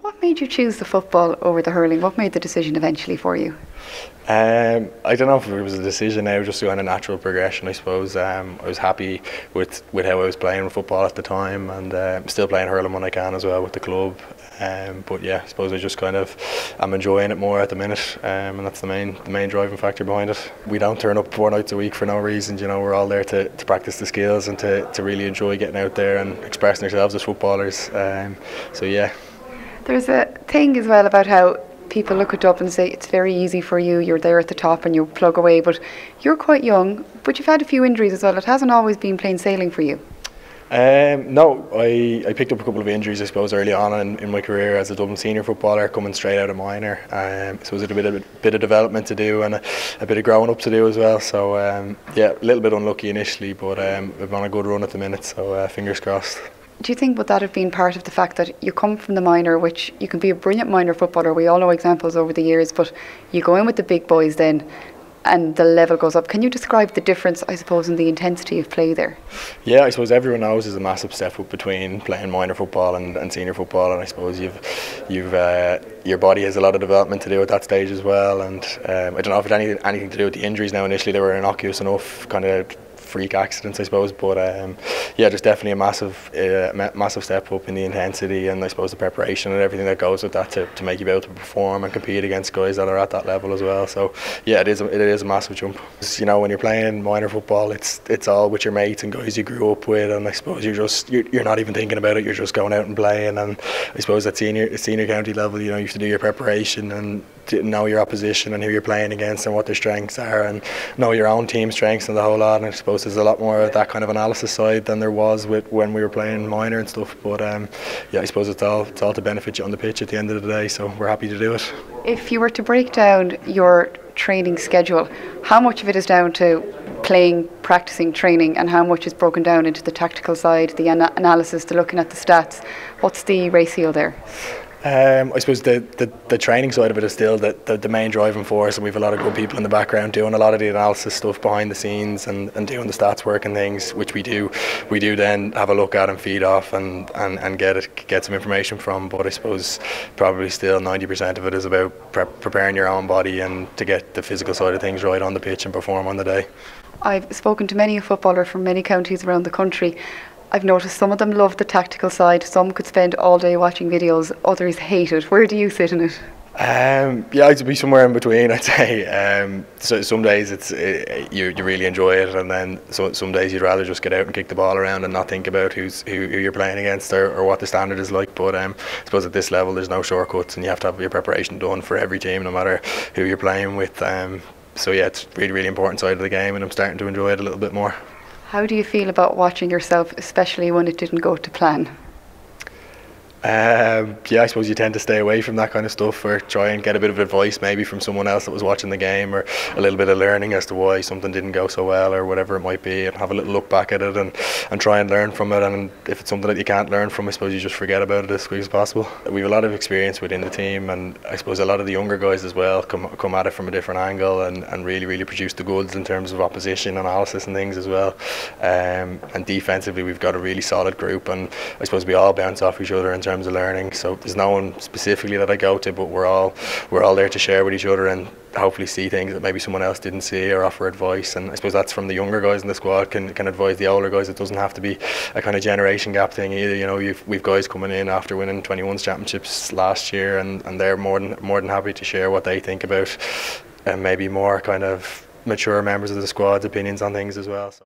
What made you choose the football over the hurling? What made the decision eventually for you? I don't know if it was a decision now, just going a natural progression, I suppose. I was happy with how I was playing football at the time, and still playing hurling when I can as well with the club. But yeah, I suppose I just kind of am enjoying it more at the minute, and that's the main driving factor behind it. We don't turn up 4 nights a week for no reason. You know, we're all there to practice the skills and to really enjoy getting out there and expressing ourselves as footballers. So yeah. There's a thing as well about how people look at Dublin and say it's very easy for you, you're there at the top and you plug away, but you're quite young, but you've had a few injuries as well. It hasn't always been plain sailing for you. No, I picked up a couple of injuries, I suppose, early on in my career as a Dublin senior footballer, coming straight out of minor. So it was a bit of development to do and a bit of growing up to do as well. So yeah, a little bit unlucky initially, but I'm on a good run at the minute, so fingers crossed. Do you think would that have been part of the fact that you come from the minor, which you can be a brilliant minor footballer, we all know examples over the years, but you go in with the big boys then and the level goes up. Can you describe the difference, I suppose, in the intensity of play there? Yeah, I suppose everyone knows there's a massive step up between playing minor football and senior football, and I suppose your body has a lot of development to do at that stage as well. And I don't know if it had anything to do with the injuries now. Initially they were innocuous enough, kind of freak accidents, I suppose, but yeah, there's definitely a massive step up in the intensity and I suppose the preparation and everything that goes with that to make you be able to perform and compete against guys that are at that level as well. So yeah, it is a massive jump. You know, when you're playing minor football, it's all with your mates and guys you grew up with, and I suppose you're not even thinking about it. You're just going out and playing, and I suppose at senior county level, you know, you have to do your preparation and know your opposition and who you're playing against and what their strengths are, and know your own team strengths and the whole lot. And I suppose there's a lot more of that kind of analysis side than there was when we were playing minor and stuff. But yeah, I suppose it's all to benefit you on the pitch at the end of the day, so we're happy to do it. If you were to break down your training schedule, how much of it is down to playing, practicing, training, and how much is broken down into the tactical side, the analysis, the looking at the stats? What's the ratio there? I suppose the training side of it is still the main driving force, and we've a lot of good people in the background doing a lot of the analysis stuff behind the scenes and doing the stats work and things, which we do then have a look at and feed off and get some information from. But I suppose probably still 90% of it is about preparing your own body and to get the physical side of things right on the pitch and perform on the day. I've spoken to many a footballer from many counties around the country. I've noticed some of them love the tactical side, some could spend all day watching videos, others hate it. Where do you sit in it? Yeah, I'd be somewhere in between, I'd say. So some days you really enjoy it, and then some days you'd rather just get out and kick the ball around and not think about who you're playing against or what the standard is like. But I suppose at this level there's no shortcuts, and you have to have your preparation done for every team, no matter who you're playing with. So yeah, it's really, really important side of the game, and I'm starting to enjoy it a little bit more. How do you feel about watching yourself, especially when it didn't go to plan? Yeah, I suppose you tend to stay away from that kind of stuff, or try and get a bit of advice maybe from someone else that was watching the game, or a little bit of learning as to why something didn't go so well or whatever it might be, and have a little look back at it and try and learn from it. And if it's something that you can't learn from, I suppose you just forget about it as quick as possible. We have a lot of experience within the team, and I suppose a lot of the younger guys as well come at it from a different angle and really produce the goods in terms of opposition analysis and things as well. And defensively we've got a really solid group, and I suppose we all bounce off each other in terms of learning. So there's no one specifically that I go to, but we're all there to share with each other and hopefully see things that maybe someone else didn't see, or offer advice. And I suppose that's from the younger guys in the squad can advise the older guys. It doesn't have to be a kind of generation gap thing either. You know, we've guys coming in after winning 21s championships last year, and they're more than happy to share what they think about maybe more kind of mature members of the squad's opinions on things as well. So.